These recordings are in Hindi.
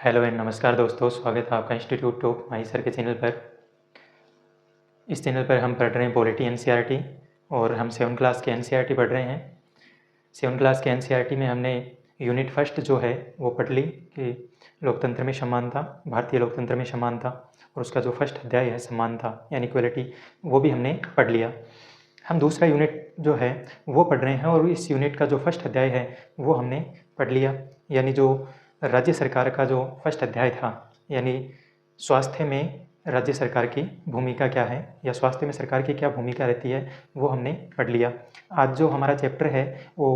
हेलो एंड नमस्कार दोस्तों, स्वागत है आपका इंस्टीट्यूट ऑफ माही सर के चैनल पर। इस चैनल पर हम पढ़ रहे हैं पॉलिटी एनसीईआरटी और हम 7 क्लास के एनसीईआरटी पढ़ रहे हैं। 7 क्लास के एनसीईआरटी में हमने यूनिट फर्स्ट जो है वो पढ़ ली कि लोकतंत्र में समानता, भारतीय लोकतंत्र में समानता, और उसका जो फर्स्ट अध्याय है समानता यानी इक्वलिटी, वो भी हमने पढ़ लिया। हम दूसरा यूनिट जो है वो पढ़ रहे हैं और इस यूनिट का जो फर्स्ट अध्याय है वो हमने पढ़ लिया, यानी जो राज्य सरकार का जो फर्स्ट अध्याय था, यानी स्वास्थ्य में राज्य सरकार की भूमिका क्या है या स्वास्थ्य में सरकार की क्या भूमिका रहती है, वो हमने पढ़ लिया। आज जो हमारा चैप्टर है वो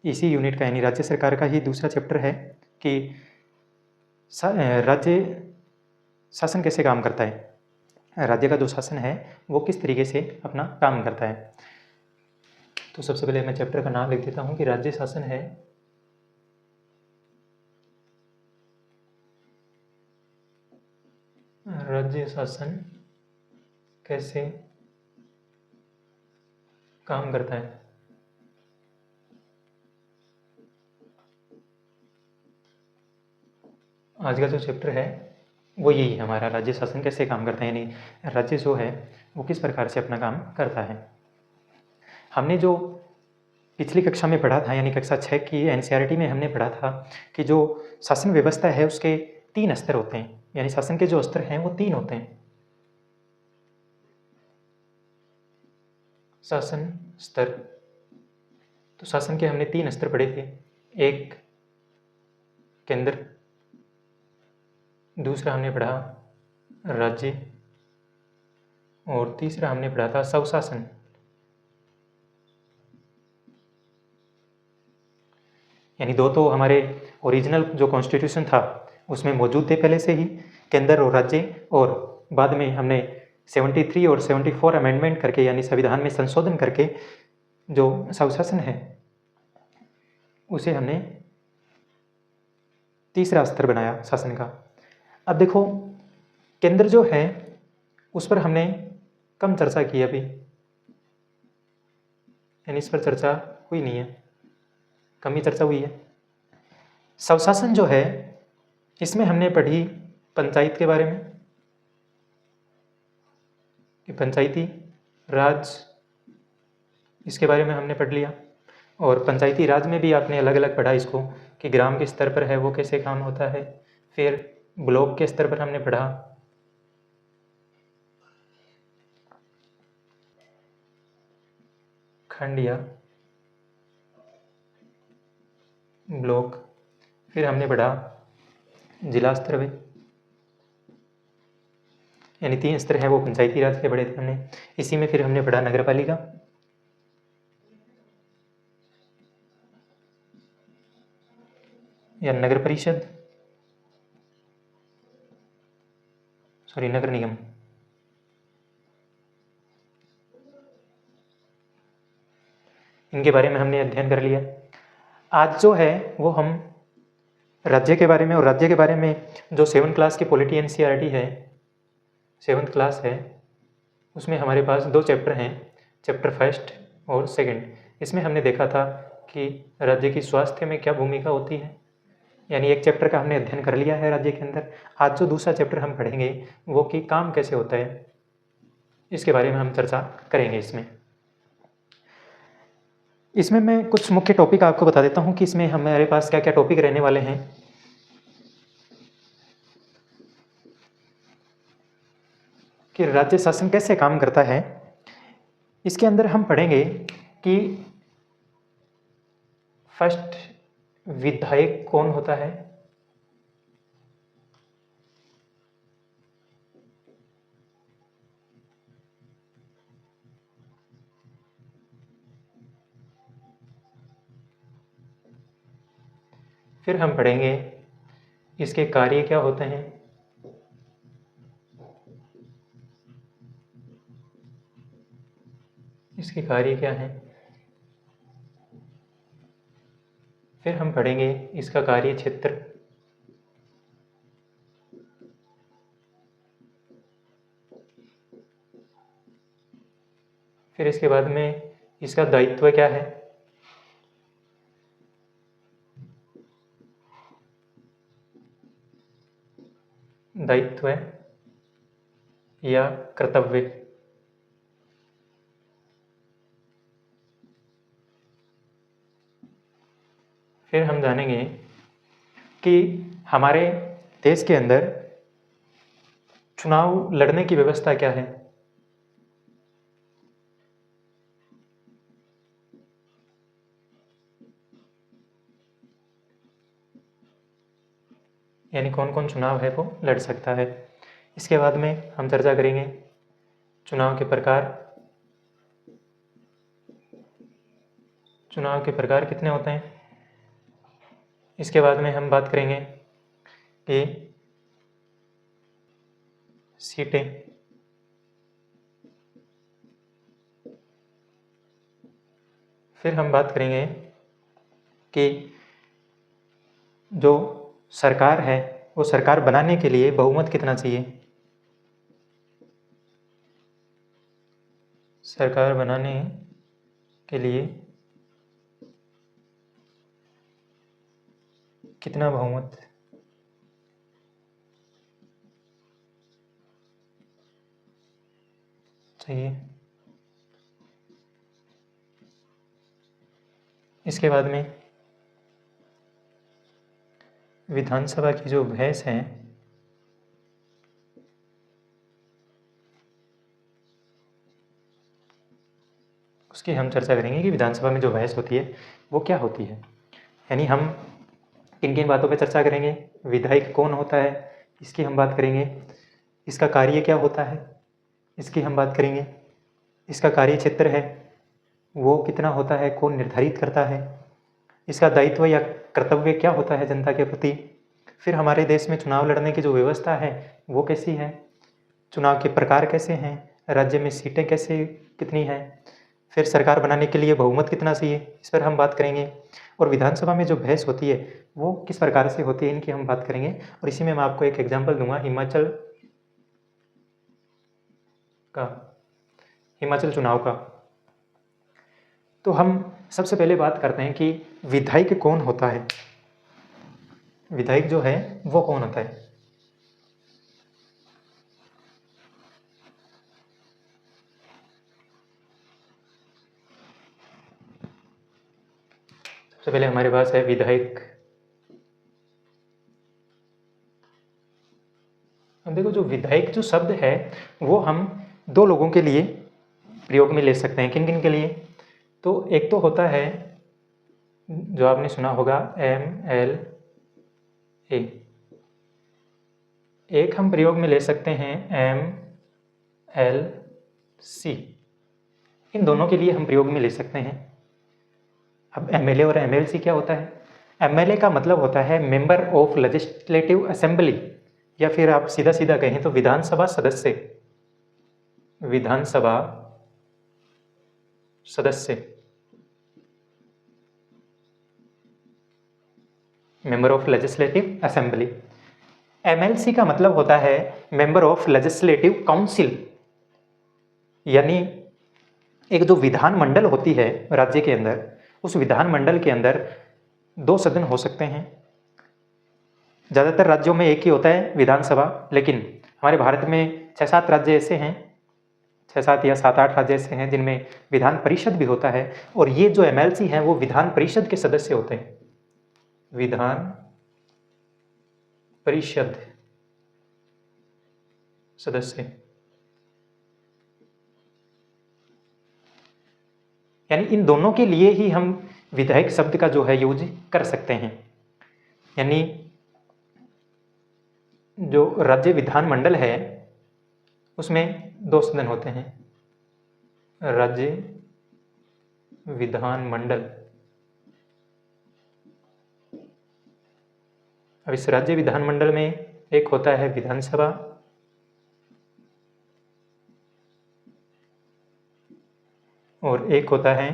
इसी यूनिट का यानी राज्य सरकार का ही दूसरा चैप्टर है कि राज्य शासन कैसे काम करता है, राज्य का जो शासन है वो किस तरीके से अपना काम करता है। तो सबसे पहले मैं चैप्टर का नाम लिख देता हूँ कि राज्य शासन है राज्य शासन कैसे काम करता है। आज का जो चैप्टर है वो यही है हमारा, राज्य शासन कैसे काम करता है, यानी राज्य जो है वो किस प्रकार से अपना काम करता है। हमने जो पिछली कक्षा में पढ़ा था यानी कक्षा 6 की एनसीईआरटी में हमने पढ़ा था कि जो शासन व्यवस्था है उसके 3 स्तर होते हैं, यानी शासन के जो स्तर हैं वो 3 होते हैं। शासन स्तर, तो शासन के हमने 3 स्तर पढ़े थे। एक केंद्र, दूसरा हमने पढ़ा राज्य, और तीसरा हमने पढ़ा था स्वशासन। यानी दो तो हमारे ओरिजिनल जो कॉन्स्टिट्यूशन था उसमें मौजूद थे पहले से ही, केंद्र और राज्य, और बाद में हमने 73 और 74 अमेंडमेंट करके यानी संविधान में संशोधन करके जो स्वशासन है उसे हमने तीसरा स्तर बनाया शासन का। अब देखो, केंद्र जो है उस पर हमने कम चर्चा की अभी, यानी इस पर चर्चा हुई नहीं है, कम ही चर्चा हुई है। स्वशासन जो है इसमें हमने पढ़ी पंचायत के बारे में कि पंचायती राज, इसके बारे में हमने पढ़ लिया। और पंचायती राज में भी आपने अलग अलग पढ़ा इसको कि ग्राम के स्तर पर है वो कैसे काम होता है। फिर ब्लॉक के स्तर पर हमने पढ़ा खंड या ब्लॉक। फिर हमने पढ़ा जिला स्तर पे, यानी 3 स्तर है वो पंचायती राज के पढ़े थे हमने। इसी में फिर हमने पढ़ा नगर पालिका, या नगर परिषद, सॉरी नगर निगम। इनके बारे में हमने अध्ययन कर लिया। आज जो है वो हम राज्य के बारे में, और राज्य के बारे में जो 7 क्लास की पॉलिटी एनसीईआरटी है, 7th क्लास है, उसमें हमारे पास 2 चैप्टर हैं, चैप्टर फर्स्ट और सेकंड। इसमें हमने देखा था कि राज्य की स्वास्थ्य में क्या भूमिका होती है, यानी एक चैप्टर का हमने अध्ययन कर लिया है राज्य के अंदर। आज जो दूसरा चैप्टर हम पढ़ेंगे वो कि काम कैसे होता है, इसके बारे में हम चर्चा करेंगे। इसमें मैं कुछ मुख्य टॉपिक आपको बता देता हूँ कि इसमें हमारे पास क्या क्या टॉपिक रहने वाले हैं। कि राज्य शासन कैसे काम करता है, इसके अंदर हम पढ़ेंगे कि फर्स्ट विधायक कौन होता है, फिर हम पढ़ेंगे इसके कार्य क्या होते हैं, इसके कार्य क्या हैं, फिर हम पढ़ेंगे इसका कार्य क्षेत्र, फिर इसके बाद में इसका दायित्व क्या है, दायित्व या कर्तव्य। फिर हम जानेंगे कि हमारे देश के अंदर चुनाव लड़ने की व्यवस्था क्या है। यानी कौन कौन चुनाव है वो लड़ सकता है। इसके बाद में हम चर्चा करेंगे चुनाव के प्रकार। चुनाव के प्रकार कितने होते हैं। इसके बाद में हम बात करेंगे कि सीटें। फिर हम बात करेंगे कि जो सरकार है वो सरकार बनाने के लिए बहुमत कितना चाहिए। सरकार बनाने के लिए कितना बहुमत चाहिए। इसके बाद में विधानसभा की जो बहस है उसकी हम चर्चा करेंगे कि विधानसभा में जो बहस होती है वो क्या होती है। यानी हम किन किन बातों पे चर्चा करेंगे। विधायक कौन होता है इसकी हम बात करेंगे। इसका कार्य क्या होता है इसकी हम बात करेंगे। इसका कार्य क्षेत्र है वो कितना होता है, कौन निर्धारित करता है। इसका दायित्व या कर्तव्य क्या होता है जनता के प्रति। फिर हमारे देश में चुनाव लड़ने की जो व्यवस्था है वो कैसी है, चुनाव के प्रकार कैसे हैं, राज्य में सीटें कैसे कितनी हैं, फिर सरकार बनाने के लिए बहुमत कितना चाहिए, इस पर हम बात करेंगे। और विधानसभा में जो बहस होती है वो किस प्रकार से होती है इनकी हम बात करेंगे। और इसी में मैं आपको एक एग्जाम्पल दूंगा हिमाचल चुनाव का। तो हम सबसे पहले बात करते हैं कि विधायक कौन होता है। विधायक जो है वो कौन होता है। सबसे पहले हमारे पास है विधायक। अब देखो जो विधायक जो शब्द है वो हम दो लोगों के लिए प्रयोग में ले सकते हैं। किन किन के लिए। तो एक तो होता है जो आपने सुना होगा MLA। एक हम प्रयोग में ले सकते हैं MLC। इन दोनों के लिए हम प्रयोग में ले सकते हैं। अब MLA और MLC क्या होता है। MLA का मतलब होता है मेंबर ऑफ लेजिस्लेटिव असेंबली, या फिर आप सीधा सीधा कहें तो विधानसभा सदस्य। विधानसभा सदस्य member of legislative assembly. MLC का मतलब होता है मेंबर ऑफ लेजिस्लेटिव काउंसिल। यानी एक जो विधान मंडल होती है राज्य के अंदर, उस विधान मंडल के अंदर दो सदन हो सकते हैं। ज़्यादातर राज्यों में एक ही होता है विधानसभा, लेकिन हमारे भारत में 6-7 राज्य ऐसे हैं, 6-7 या 7-8 राज्य ऐसे हैं जिनमें विधान परिषद भी होता है। और ये जो MLC हैं वो विधान परिषद के सदस्य होते हैं। विधान परिषद सदस्य, यानी इन दोनों के लिए ही हम विधायक शब्द का जो है यूज कर सकते हैं। यानी जो राज्य विधानमंडल है उसमें दो सदन होते हैं। राज्य विधानमंडल। अब इस राज्य विधानमंडल में एक होता है विधानसभा और एक होता है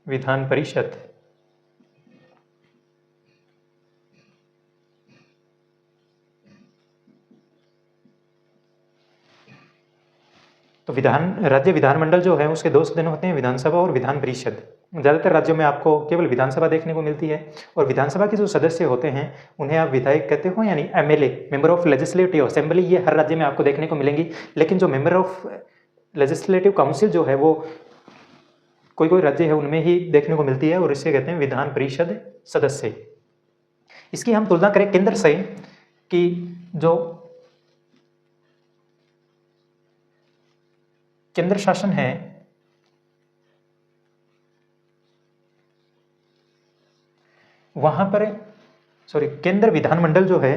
विधान परिषद। तो राज्य विधानमंडल जो है उसके दो सदन होते हैं, विधानसभा और विधान परिषद। ज़्यादातर राज्यों में आपको केवल विधानसभा देखने को मिलती है और विधानसभा के जो सदस्य होते हैं उन्हें आप विधायक कहते हो, यानी MLA, member of legislative assembly, ये हर राज्य में आपको देखने को मिलेंगी। लेकिन जो मेंबर ऑफ लेजिस्लेटिव काउंसिल जो है वो कोई राज्य है उनमें ही देखने को मिलती है और इसे कहते हैं विधान परिषद सदस्य। इसकी हम तुलना करें केंद्र से कि जो केंद्र शासन है वहां पर केंद्र विधानमंडल जो है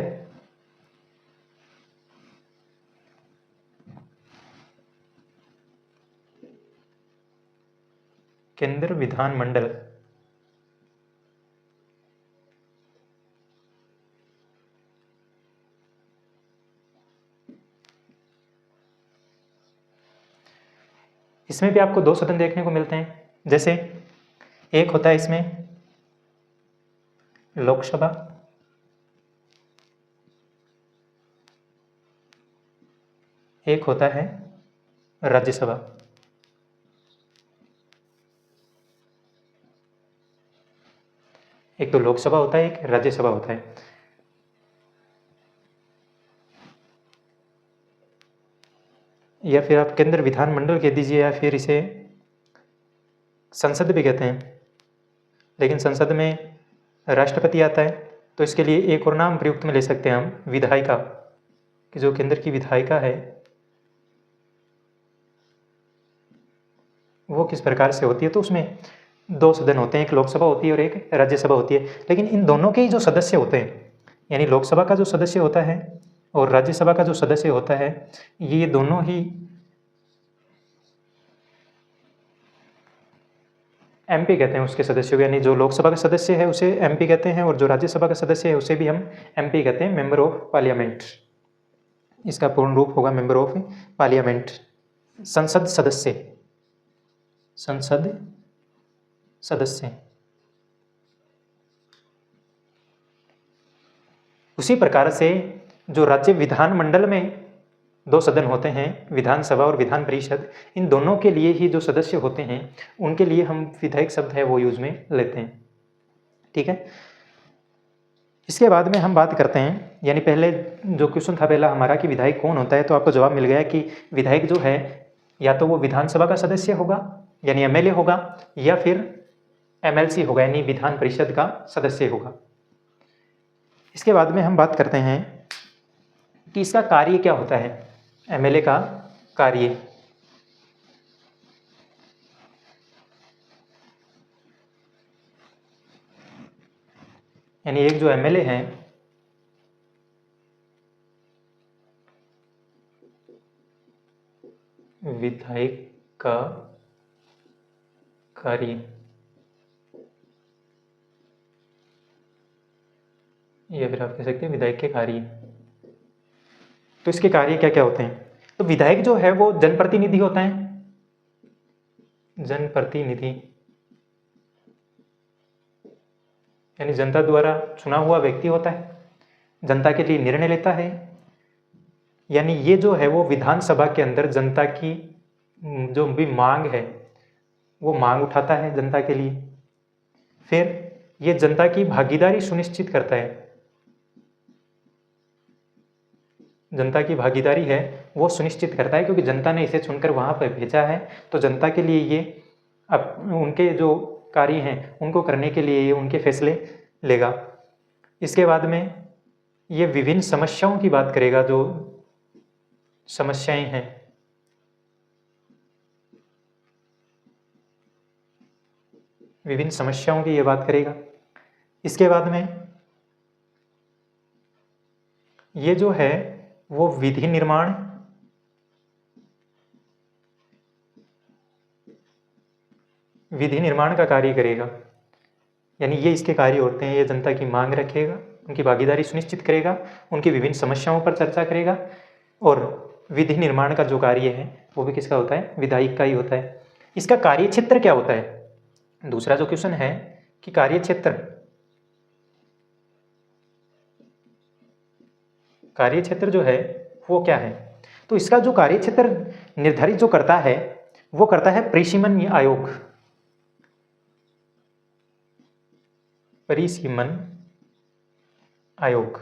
केंद्र विधानमंडल इसमें भी आपको दो सदन देखने को मिलते हैं। जैसे एक होता है इसमें लोकसभा, एक होता है राज्यसभा। एक तो लोकसभा होता है, एक राज्यसभा होता है। या फिर आप केंद्र विधानमंडल कह दीजिए या फिर इसे संसद भी कहते हैं, लेकिन संसद में राष्ट्रपति आता है तो इसके लिए एक और नाम प्रयुक्त में ले सकते हैं हम, विधायिका, कि जो केंद्र की विधायिका है वो किस प्रकार से होती है। तो उसमें दो सदन होते हैं, एक लोकसभा होती है और एक राज्यसभा होती है। लेकिन इन दोनों के ही जो सदस्य होते हैं, यानी लोकसभा का जो सदस्य होता है और राज्यसभा का जो सदस्य होता है, ये दोनों ही एमपी कहते हैं उसके सदस्यों को। यानी जो लोकसभा का सदस्य है उसे एमपी कहते हैं और जो राज्यसभा का सदस्य है उसे भी हम एमपी कहते हैं, मेंबर ऑफ पार्लियामेंट। इसका पूर्ण रूप होगा मेंबर ऑफ पार्लियामेंट, संसद सदस्य, संसद सदस्य। उसी प्रकार से जो राज्य विधानमंडल में दो सदन होते हैं, विधानसभा और विधान परिषद, इन दोनों के लिए ही जो सदस्य होते हैं उनके लिए हम विधायक शब्द है वो यूज में लेते हैं। ठीक है, इसके बाद में हम बात करते हैं, यानी पहले जो क्वेश्चन था पहला हमारा कि विधायक कौन होता है, तो आपको जवाब मिल गया कि विधायक जो है या तो वो विधानसभा का सदस्य होगा यानी एमएलए होगा, या फिर एमएलसी होगा यानी विधान परिषद का सदस्य होगा। इसके बाद में हम बात करते हैं कि इसका कार्य क्या होता है, एमएलए का कार्य। यानी एक जो एमएलए हैं विधायक का कार्य, या फिर आप कह सकते हैं विधायक के कार्य। तो इसके कार्य क्या क्या होते हैं? तो विधायक जो है वो जनप्रतिनिधि होता है, जनप्रतिनिधि यानी जनता द्वारा चुना हुआ व्यक्ति होता है, जनता के लिए निर्णय लेता है। यानी ये जो है वो विधानसभा के अंदर जनता की जो भी मांग है वो मांग उठाता है जनता के लिए। फिर ये जनता की भागीदारी सुनिश्चित करता है, जनता की भागीदारी है वो सुनिश्चित करता है, क्योंकि जनता ने इसे चुनकर वहाँ पर भेजा है, तो जनता के लिए ये अब उनके जो कार्य हैं उनको करने के लिए ये उनके फैसले लेगा। इसके बाद में ये विभिन्न समस्याओं की बात करेगा, जो समस्याएं हैं, विभिन्न समस्याओं की ये बात करेगा। इसके बाद में ये जो है वो विधि निर्माण, विधि निर्माण का कार्य करेगा। यानी ये इसके कार्य होते हैं, ये जनता की मांग रखेगा, उनकी भागीदारी सुनिश्चित करेगा, उनकी विभिन्न समस्याओं पर चर्चा करेगा, और विधि निर्माण का जो कार्य है वो भी किसका होता है, विधायक का ही होता है। इसका कार्य क्षेत्र क्या होता है? दूसरा जो क्वेश्चन है कि कार्य क्षेत्र, कार्य क्षेत्र जो है वो क्या है? तो इसका जो कार्य क्षेत्र निर्धारित जो करता है वो करता है परिसीमन आयोग। परिसीमन आयोग।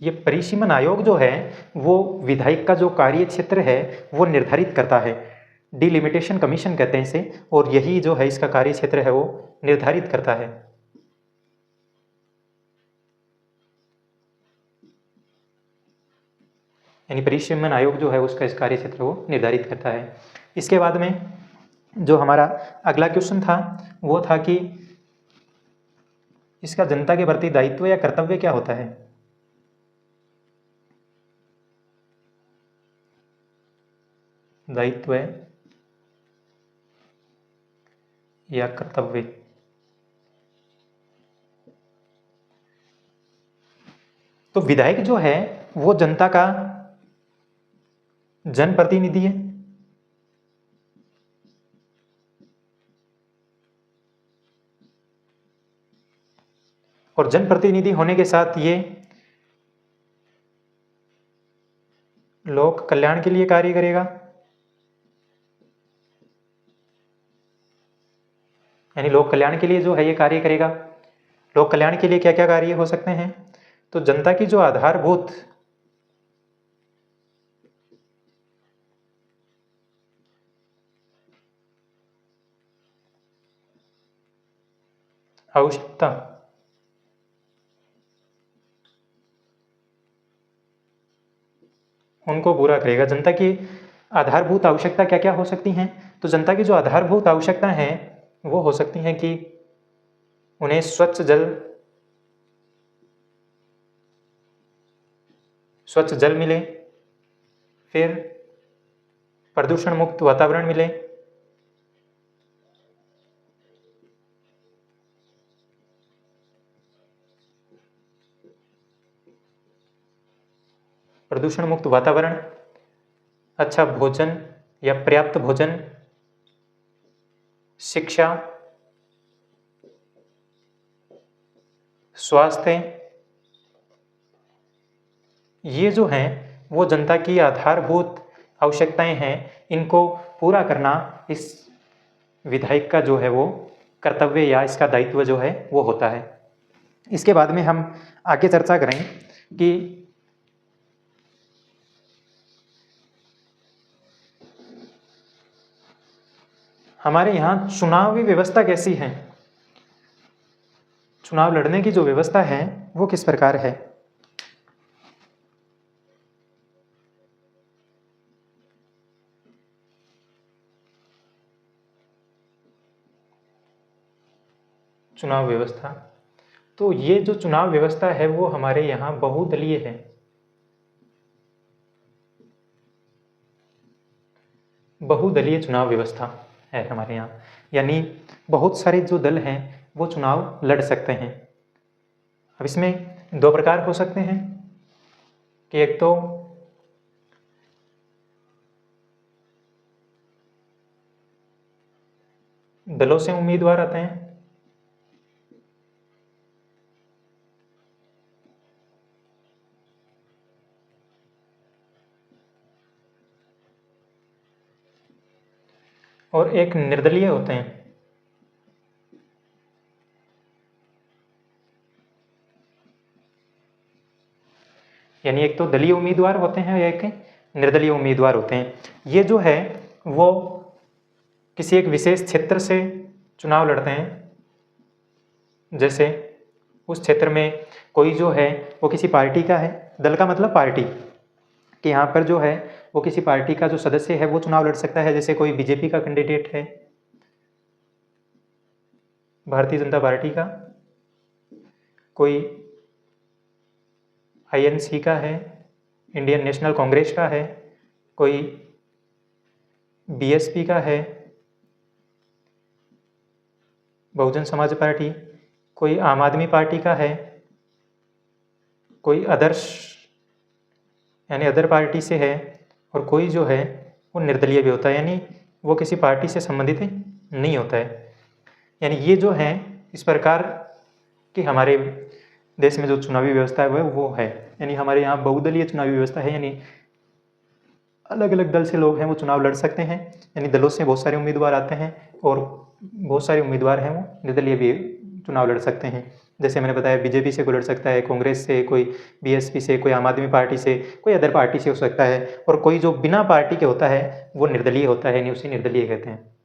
ये परिसीमन आयोग जो है वो विधायक का जो कार्य क्षेत्र है वो निर्धारित करता है। डिलिमिटेशन कमीशन कहते हैं इसे, और यही जो है इसका कार्य क्षेत्र है वो निर्धारित करता है। यानी परिसीमन आयोग जो है उसका इस कार्य क्षेत्र को निर्धारित करता है। इसके बाद में जो हमारा अगला क्वेश्चन था वो था कि इसका जनता के प्रति दायित्व या कर्तव्य क्या होता है। दायित्व या कर्तव्य। तो विधायक जो है वो जनता का जनप्रतिनिधि है, और जनप्रतिनिधि होने के साथ ये लोक कल्याण के लिए कार्य करेगा। यानी लोक कल्याण के लिए जो है ये कार्य करेगा। लोक कल्याण के लिए क्या क्या कार्य हो सकते हैं, तो जनता की जो आधारभूत आवश्यकता उनको पूरा करेगा। जनता की आधारभूत आवश्यकता क्या क्या हो सकती हैं, तो जनता की जो आधारभूत आवश्यकता है वो हो सकती हैं कि उन्हें स्वच्छ जल मिले, फिर प्रदूषण मुक्त वातावरण मिले, प्रदूषण मुक्त वातावरण, अच्छा भोजन या पर्याप्त भोजन, शिक्षा, स्वास्थ्य, ये जो हैं वो जनता की आधारभूत आवश्यकताएं हैं। इनको पूरा करना इस विधायक का जो है वो कर्तव्य या इसका दायित्व जो है वो होता है। इसके बाद में हम आगे चर्चा करें कि हमारे यहाँ चुनावी व्यवस्था कैसी है, चुनाव लड़ने की जो व्यवस्था है वो किस प्रकार है। चुनाव व्यवस्था, तो ये जो चुनाव व्यवस्था है वो हमारे यहाँ बहुदलीय है। बहुदलीय चुनाव व्यवस्था है हमारे यहाँ, यानी बहुत सारे जो दल हैं वो चुनाव लड़ सकते हैं। अब इसमें दो प्रकार हो सकते हैं कि एक तो दलों से उम्मीदवार आते हैं, और एक निर्दलीय होते हैं। यानी एक तो दलीय उम्मीदवार होते हैं या एक निर्दलीय उम्मीदवार होते हैं। ये जो है वो किसी एक विशेष क्षेत्र से चुनाव लड़ते हैं, जैसे उस क्षेत्र में कोई जो है वो किसी पार्टी का है, दल का मतलब पार्टी, कि यहाँ पर जो है वो किसी पार्टी का जो सदस्य है वो चुनाव लड़ सकता है। जैसे कोई बीजेपी का कैंडिडेट है, भारतीय जनता पार्टी का, कोई आईएनसी का है, इंडियन नेशनल कांग्रेस का है, कोई बीएसपी का है, बहुजन समाज पार्टी, कोई आम आदमी पार्टी का है, कोई अदर्स यानी अदर पार्टी से है, और कोई जो है वो निर्दलीय भी होता है, यानी वो किसी पार्टी से संबंधित नहीं होता है। यानी ये जो है इस प्रकार की हमारे देश में जो चुनावी व्यवस्था है वो है। यानी हमारे यहाँ बहुदलीय चुनावी व्यवस्था है, यानी अलग अलग दल से लोग हैं वो चुनाव लड़ सकते हैं। यानी दलों से बहुत सारे उम्मीदवार आते हैं और बहुत सारे उम्मीदवार हैं वो निर्दलीय भी चुनाव लड़ सकते हैं। जैसे मैंने बताया बीजेपी से कोई लड़ सकता है, कांग्रेस से, कोई बीएसपी से, कोई आम आदमी पार्टी से, कोई अदर पार्टी से हो सकता है, और कोई जो बिना पार्टी के होता है वो निर्दलीय होता है, यानी उसे निर्दलीय कहते हैं।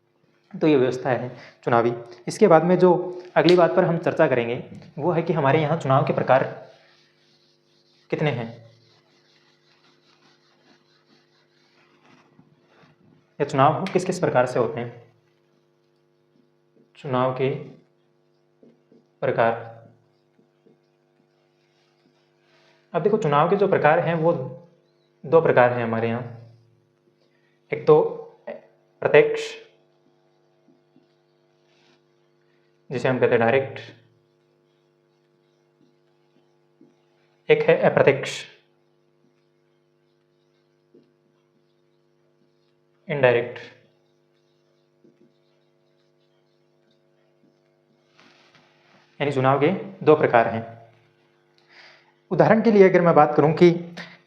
तो ये व्यवस्था है चुनावी। इसके बाद में जो अगली बात पर हम चर्चा करेंगे वो है कि हमारे यहाँ चुनाव के प्रकार कितने हैं, या चुनाव किस किस प्रकार से होते हैं। चुनाव के प्रकार, अब देखो चुनाव के जो प्रकार हैं वो दो प्रकार हैं हमारे यहाँ। एक तो प्रत्यक्ष, जिसे हम कहते हैं डायरेक्ट, एक है अप्रत्यक्ष, इनडायरेक्ट। यानी चुनाव के दो प्रकार हैं। उदाहरण के लिए अगर मैं बात करूं कि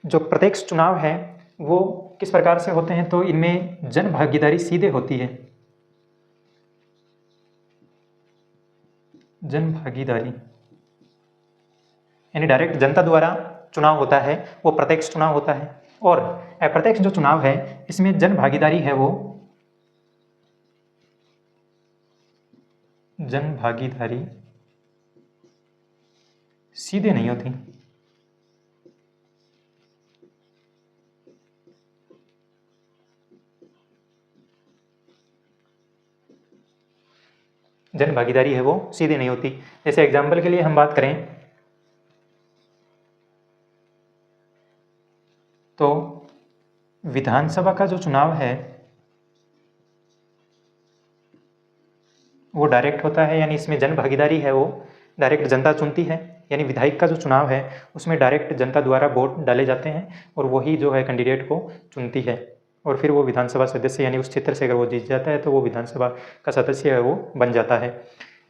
जो प्रत्यक्ष चुनाव है वो किस प्रकार से होते हैं, तो इनमें जन भागीदारी सीधे होती है। जन भागीदारी यानी डायरेक्ट जनता द्वारा चुनाव होता है, वो प्रत्यक्ष चुनाव होता है। और अप्रत्यक्ष जो चुनाव है इसमें जन भागीदारी है वो जन भागीदारी सीधे नहीं होती। जन भागीदारी है वो सीधे नहीं होती। जैसे एग्जाम्पल के लिए हम बात करें तो विधानसभा का जो चुनाव है वो डायरेक्ट होता है, यानी इसमें जन भागीदारी है वो डायरेक्ट जनता चुनती है। यानी विधायक का जो चुनाव है उसमें डायरेक्ट जनता द्वारा वोट डाले जाते हैं और वही जो है कैंडिडेट को चुनती है, और फिर वो विधानसभा सदस्य, यानी उस क्षेत्र से अगर वो जीत जाता है तो वो विधानसभा का सदस्य है वो बन जाता है।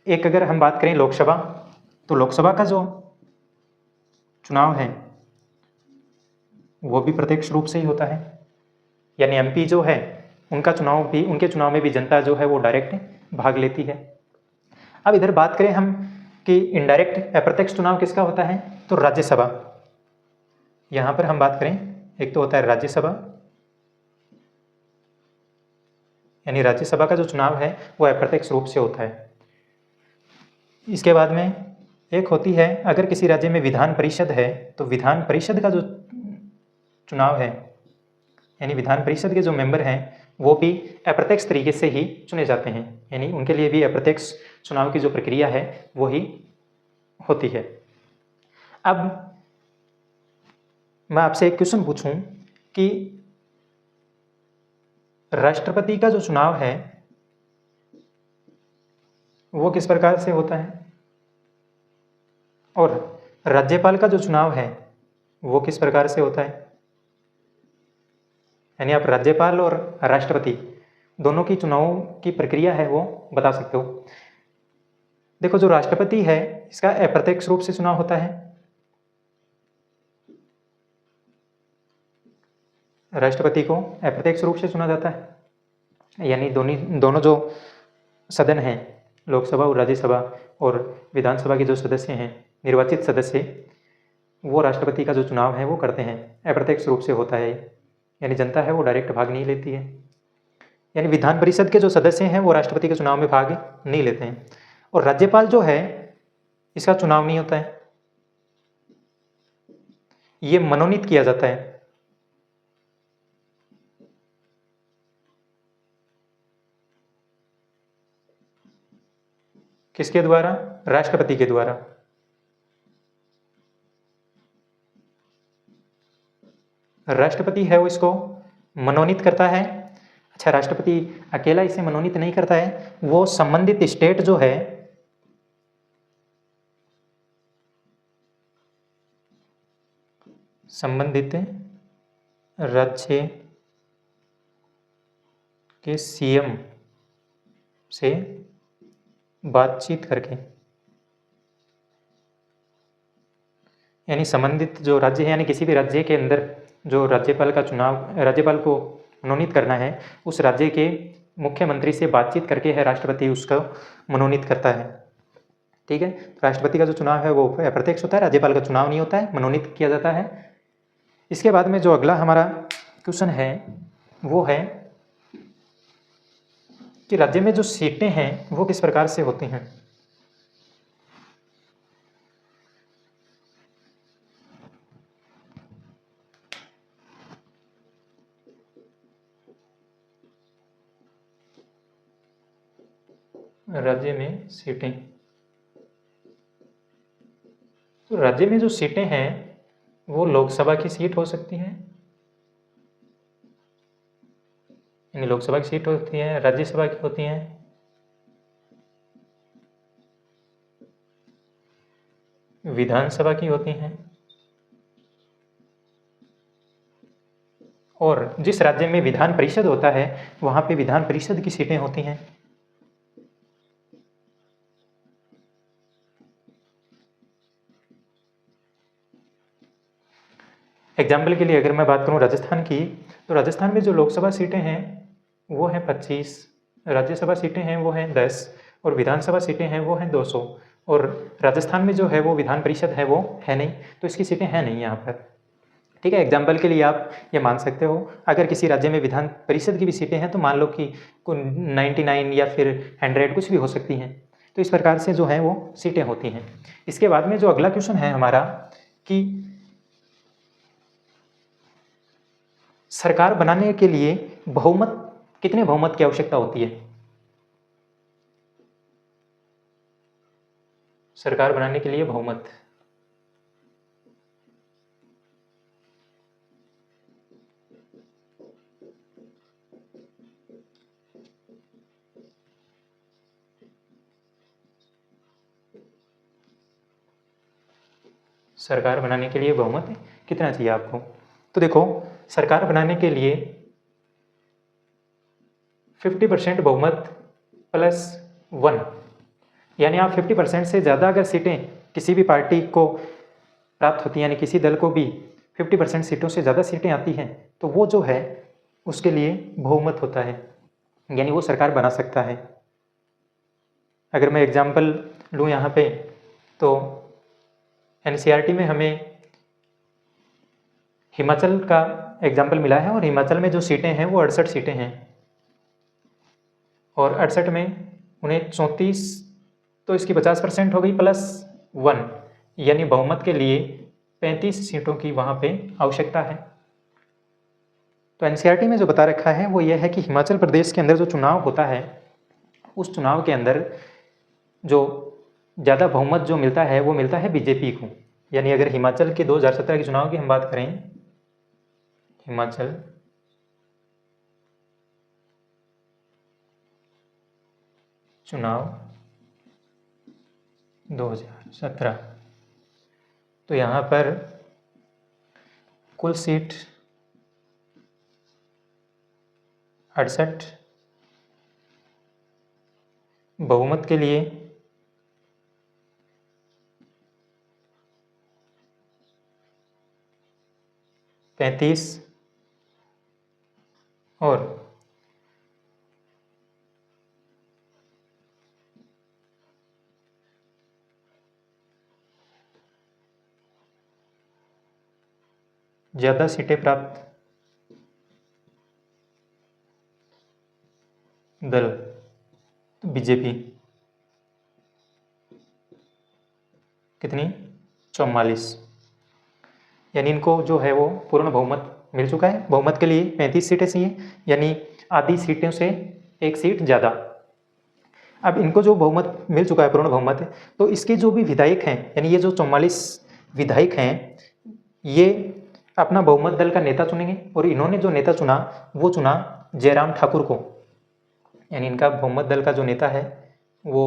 एक अगर हम बात करें लोकसभा, तो लोकसभा का जो चुनाव है वो भी प्रत्यक्ष रूप से ही होता है, यानी एमपी जो है उनका चुनाव भी, उनके चुनाव में भी जनता जो है वो डायरेक्ट भाग लेती है। अब इधर बात करें हम कि इनडायरेक्ट अप्रत्यक्ष चुनाव किसका होता है, तो राज्यसभा। यहाँ पर हम बात करें, एक तो होता है राज्यसभा, यानी राज्यसभा का जो चुनाव है वो अप्रत्यक्ष रूप से होता है। इसके बाद में एक होती है, अगर किसी राज्य में विधान परिषद है तो विधान परिषद का जो चुनाव है, यानी विधान परिषद के जो मेंबर हैं वो भी अप्रत्यक्ष तरीके से ही चुने जाते हैं, यानी उनके लिए भी अप्रत्यक्ष चुनाव की जो प्रक्रिया है वो ही होती है। अब मैं आपसे एक क्वेश्चन पूछूं कि राष्ट्रपति का जो चुनाव है वो किस प्रकार से होता है, और राज्यपाल का जो चुनाव है वो किस प्रकार से होता है। यानी आप राज्यपाल और राष्ट्रपति दोनों की चुनाव की प्रक्रिया है वो बता सकते हो। देखो जो राष्ट्रपति है इसका अप्रत्यक्ष रूप से चुनाव होता है, राष्ट्रपति को अप्रत्यक्ष रूप से चुना जाता है, यानी दोनों जो सदन हैं, लोकसभा और राज्यसभा और विधानसभा के जो सदस्य हैं, निर्वाचित सदस्य, वो राष्ट्रपति का जो चुनाव है वो करते हैं, अप्रत्यक्ष रूप से होता है, यानी जनता है वो डायरेक्ट भाग नहीं लेती है। यानी विधान परिषद के जो सदस्य हैं वो राष्ट्रपति के चुनाव में भाग नहीं लेते हैं। और राज्यपाल जो है इसका चुनाव नहीं होता है, ये मनोनीत किया जाता है। किसके द्वारा, राष्ट्रपति के द्वारा। राष्ट्रपति है वो इसको मनोनीत करता है। अच्छा, राष्ट्रपति अकेला इसे मनोनीत नहीं करता है, वो संबंधित स्टेट जो है संबंधित राज्य के सीएम से बातचीत करके, यानी संबंधित जो राज्य है, यानी किसी भी राज्य के अंदर जो राज्यपाल का चुनाव, राज्यपाल को मनोनीत करना है, उस राज्य के मुख्यमंत्री से बातचीत करके है राष्ट्रपति उसको मनोनीत करता है। ठीक है, तो राष्ट्रपति का जो चुनाव है वो अप्रत्यक्ष होता है, राज्यपाल का चुनाव नहीं होता है, मनोनीत किया जाता है। इसके बाद में जो अगला हमारा क्वेश्चन है वो है कि राज्य में जो सीटें हैं वो किस प्रकार से होती हैं। राज्य में सीटें, तो राज्य में जो सीटें हैं वो लोकसभा की सीट हो सकती हैं, यानी लोकसभा की सीट होती है, राज्यसभा की होती हैं, विधानसभा की होती हैं, और जिस राज्य में विधान परिषद होता है वहां पे विधान परिषद की सीटें होती हैं। एग्जाम्पल के लिए अगर मैं बात करूं राजस्थान की, तो राजस्थान में जो लोकसभा सीटें हैं वो हैं 25, राज्यसभा सीटें हैं वो हैं 10, और विधानसभा सीटें हैं वो हैं 200। और राजस्थान में जो है वो विधान परिषद है वो है नहीं, तो इसकी सीटें हैं नहीं यहाँ पर। ठीक है, एग्जाम्पल के लिए आप ये मान सकते हो, अगर किसी राज्य में विधान परिषद की भी सीटें हैं तो मान लो कि 99 या फिर 100 कुछ भी हो सकती हैं। तो इस प्रकार से जो है वो सीटें होती हैं। इसके बाद में जो अगला क्वेश्चन है हमारा कि सरकार बनाने के लिए कितने बहुमत की आवश्यकता होती है। सरकार बनाने के लिए बहुमत, सरकार बनाने के लिए बहुमत कितना चाहिए आपको। तो देखो, सरकार बनाने के लिए 50% बहुमत +1, यानी आप 50% से ज़्यादा अगर सीटें किसी भी पार्टी को प्राप्त होती हैं, यानी किसी दल को भी 50% सीटों से ज़्यादा सीटें आती हैं, तो वो जो है उसके लिए बहुमत होता है, यानी वो सरकार बना सकता है। अगर मैं एग्जाम्पल लूँ यहाँ पे, तो एनसीईआरटी में हमें हिमाचल का एग्जाम्पल मिला है, और हिमाचल में जो सीटें हैं वो 68 सीटें हैं, और 68 में उन्हें 34, तो इसकी 50% हो गई +1, यानी बहुमत के लिए 35 सीटों की वहाँ पे आवश्यकता है। तो एनसीईआरटी में जो बता रखा है वो ये है कि हिमाचल प्रदेश के अंदर जो चुनाव होता है उस चुनाव के अंदर जो ज़्यादा बहुमत जो मिलता है वो मिलता है बीजेपी को। यानी अगर हिमाचल के 2017 के चुनाव की हम बात करें, हिमाचल चुनाव 2017, तो यहाँ पर कुल सीट 68, बहुमत के लिए 35, और ज़्यादा सीटें प्राप्त दल, तो बीजेपी कितनी 44, यानी इनको जो है वो पूर्ण बहुमत मिल चुका है। बहुमत के लिए 35 सीटें चाहिए, यानी आधी सीटों से एक सीट ज़्यादा। अब इनको जो बहुमत मिल चुका है, पूर्ण बहुमत, तो इसके जो भी विधायक हैं, यानी ये जो 44 विधायक हैं, ये अपना बहुमत दल का नेता चुनेंगे, और इन्होंने जो नेता चुना वो चुना जयराम ठाकुर को, यानी इनका बहुमत दल का जो नेता है वो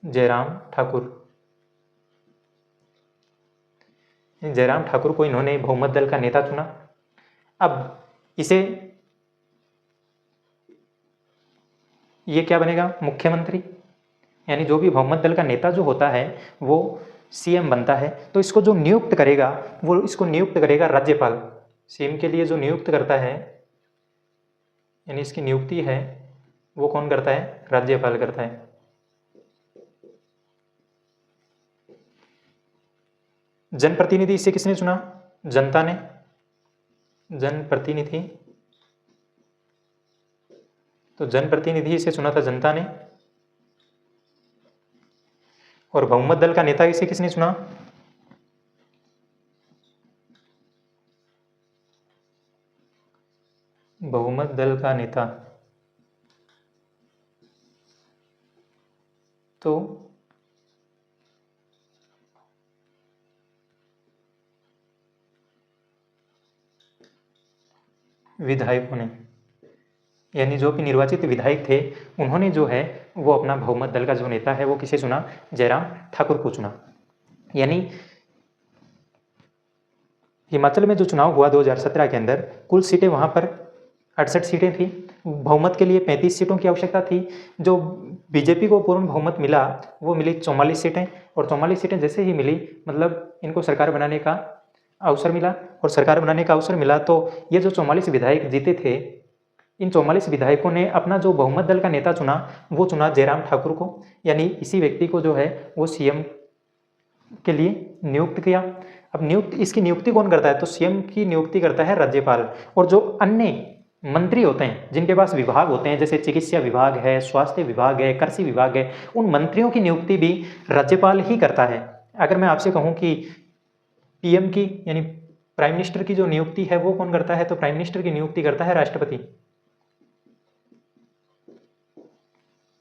जयराम ठाकुर, जयराम ठाकुर को इन्होंने बहुमत दल का नेता चुना। अब इसे ये क्या बनेगा, मुख्यमंत्री, यानी जो भी बहुमत दल का नेता जो होता है वो सीएम बनता है। तो इसको जो नियुक्त करेगा वो इसको नियुक्त करेगा राज्यपाल। सीएम के लिए जो नियुक्त करता है, यानी इसकी नियुक्ति है वो कौन करता है? राज्यपाल करता है। जनप्रतिनिधि इसे किसने चुना? जनता ने। जनप्रतिनिधि, तो जनप्रतिनिधि इसे चुना था जनता ने। और बहुमत दल का नेता इसे किसने चुना? बहुमत दल का नेता तो विधायकों ने, यानी जो भी निर्वाचित विधायक थे उन्होंने जो है वो अपना बहुमत दल का जो नेता है वो किसे चुना? जयराम ठाकुर को चुना। यानी हिमाचल में जो चुनाव हुआ 2017 के अंदर, कुल सीटें वहाँ पर 68 सीटें थी। बहुमत के लिए 35 सीटों की आवश्यकता थी। जो बीजेपी को पूर्ण बहुमत मिला वो मिली 44 सीटें, और 44 सीटें जैसे ही मिली मतलब इनको सरकार बनाने का अवसर मिला। और सरकार बनाने का अवसर मिला तो ये जो 44 विधायक जीते थे, इन 44 विधायकों ने अपना जो बहुमत दल का नेता चुना वो चुना जयराम ठाकुर को। यानी इसी व्यक्ति को जो है वो सीएम के लिए नियुक्त किया। अब इसकी नियुक्ति कौन करता है? तो सीएम की नियुक्ति करता है राज्यपाल। और जो अन्य मंत्री होते हैं जिनके पास विभाग होते हैं, जैसे चिकित्सा विभाग है, स्वास्थ्य विभाग है, कृषि विभाग है, उन मंत्रियों की नियुक्ति भी राज्यपाल ही करता है। अगर मैं आपसे कहूँ कि पीएम की यानी प्राइम मिनिस्टर की जो नियुक्ति है वो कौन करता है? तो प्राइम मिनिस्टर की नियुक्ति करता है राष्ट्रपति।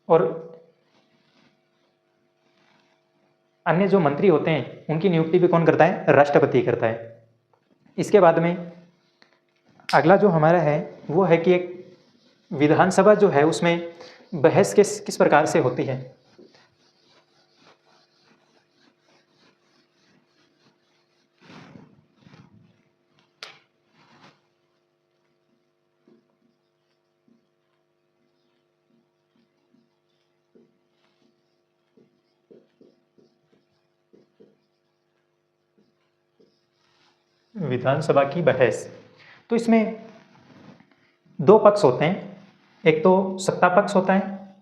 और अन्य जो मंत्री होते हैं उनकी नियुक्ति भी कौन करता है? राष्ट्रपति करता है। इसके बाद में अगला जो हमारा है वो है कि एक विधानसभा जो है उसमें बहस किस प्रकार से होती है? विधानसभा की बहस, तो इसमें दो पक्ष होते हैं। एक तो सत्ता पक्ष होता है,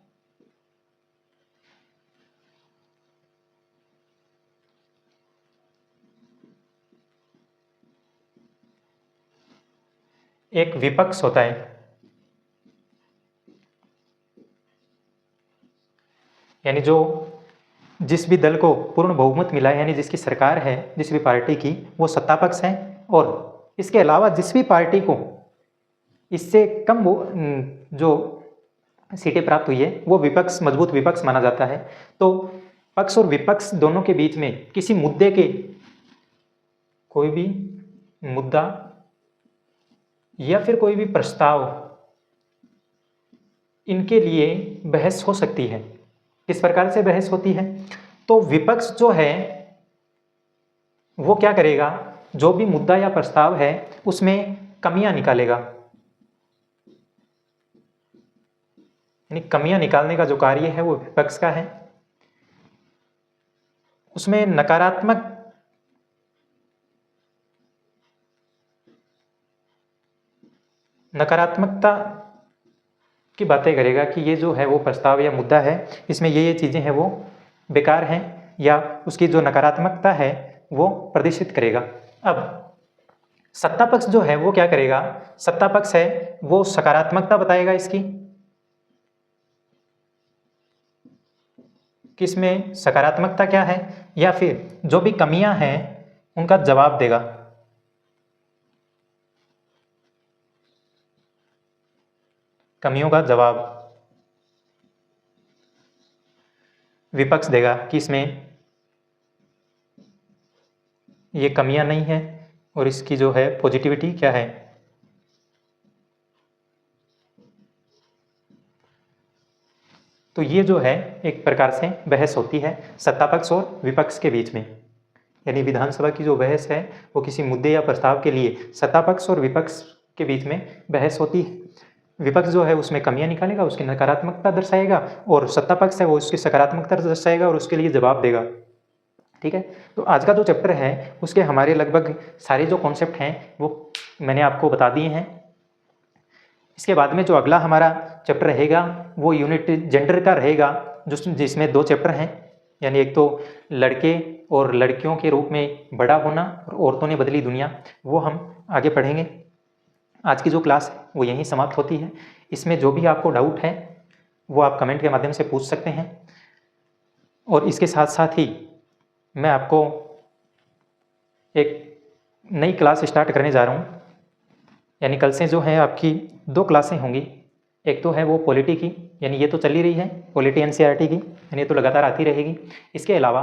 एक विपक्ष होता है। यानी जो जिस भी दल को पूर्ण बहुमत मिला है, यानी जिसकी सरकार है, जिस भी पार्टी की, वो सत्ता पक्ष है। और इसके अलावा जिस भी पार्टी को इससे कम जो सीटें प्राप्त हुई है वो विपक्ष, मजबूत विपक्ष माना जाता है। तो पक्ष और विपक्ष दोनों के बीच में किसी मुद्दे के, कोई भी मुद्दा या फिर कोई भी प्रस्ताव, इनके लिए बहस हो सकती है। किस प्रकार से बहस होती है? तो विपक्ष जो है वो क्या करेगा? जो भी मुद्दा या प्रस्ताव है उसमें कमियां निकालेगा। यानी कमियां निकालने का जो कार्य है वो विपक्ष का है। उसमें नकारात्मकता की बातें करेगा कि ये जो है वो प्रस्ताव या मुद्दा है, इसमें ये चीज़ें हैं वो बेकार हैं, या उसकी जो नकारात्मकता है वो प्रदर्शित करेगा। अब सत्ता पक्ष जो है वो क्या करेगा? सत्ता पक्ष है वो सकारात्मकता बताएगा इसकी, कि इसमें सकारात्मकता क्या है, या फिर जो भी कमियां हैं उनका जवाब देगा। कमियों का जवाब विपक्ष देगा कि इसमें ये कमियां नहीं है और इसकी जो है पॉजिटिविटी क्या है। तो ये जो है एक प्रकार से बहस होती है सत्ता पक्ष और विपक्ष के बीच में। यानी विधानसभा की जो बहस है वो किसी मुद्दे या प्रस्ताव के लिए सत्ता पक्ष और विपक्ष के बीच में बहस होती है। विपक्ष जो है उसमें कमियां निकालेगा, उसकी नकारात्मकता दर्शाएगा, और सत्ता पक्ष है वो उसकी सकारात्मकता दर्शाएगा और उसके लिए जवाब देगा। ठीक है, तो आज का जो चैप्टर है उसके हमारे लगभग सारे जो कॉन्सेप्ट हैं वो मैंने आपको बता दिए हैं। इसके बाद में जो अगला हमारा चैप्टर रहेगा वो यूनिट जेंडर का रहेगा, जिसमें 2 चैप्टर हैं, यानी एक तो लड़के और लड़कियों के रूप में बड़ा होना और औरतों ने बदली दुनिया, वो हम आगे पढ़ेंगे। आज की जो क्लास है वो यहीं समाप्त होती है। इसमें जो भी आपको डाउट है वो आप कमेंट के माध्यम से पूछ सकते हैं, और इसके साथ साथ ही मैं आपको एक नई क्लास स्टार्ट करने जा रहा हूँ। यानी कल से जो है आपकी 2 क्लासें होंगी। एक तो है वो पॉलिटी की, यानी ये तो चल ही रही है पॉलिटी एनसीईआरटी की, यानी ये तो लगातार आती रहेगी। इसके अलावा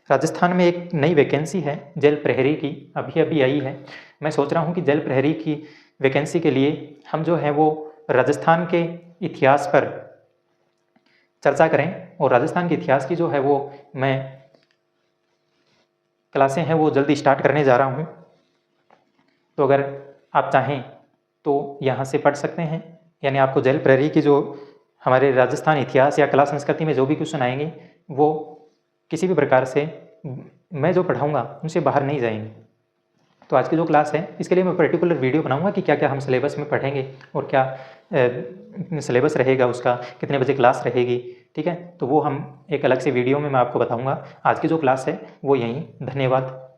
राजस्थान में एक नई वैकेंसी है जेल प्रहरी की, अभी अभी आई है। मैं सोच रहा हूँ कि जेल प्रहरी की वैकेंसी के लिए हम जो है वो राजस्थान के इतिहास पर चर्चा करें, और राजस्थान के इतिहास की जो है वो मैं क्लासें हैं वो जल्दी स्टार्ट करने जा रहा हूँ। तो अगर आप चाहें तो यहाँ से पढ़ सकते हैं। यानी आपको जेल प्रहरी की जो हमारे राजस्थान इतिहास या कला संस्कृति में जो भी क्वेश्चन आएंगे वो किसी भी प्रकार से मैं जो पढ़ाऊँगा उनसे बाहर नहीं जाएंगे। तो आज की जो क्लास है इसके लिए मैं पर्टिकुलर वीडियो बनाऊंगा कि क्या क्या हम सिलेबस में पढ़ेंगे और क्या सिलेबस रहेगा, उसका कितने बजे क्लास रहेगी, ठीक है। तो वो हम एक अलग से वीडियो में मैं आपको बताऊंगा। आज की जो क्लास है वो यहीं, धन्यवाद।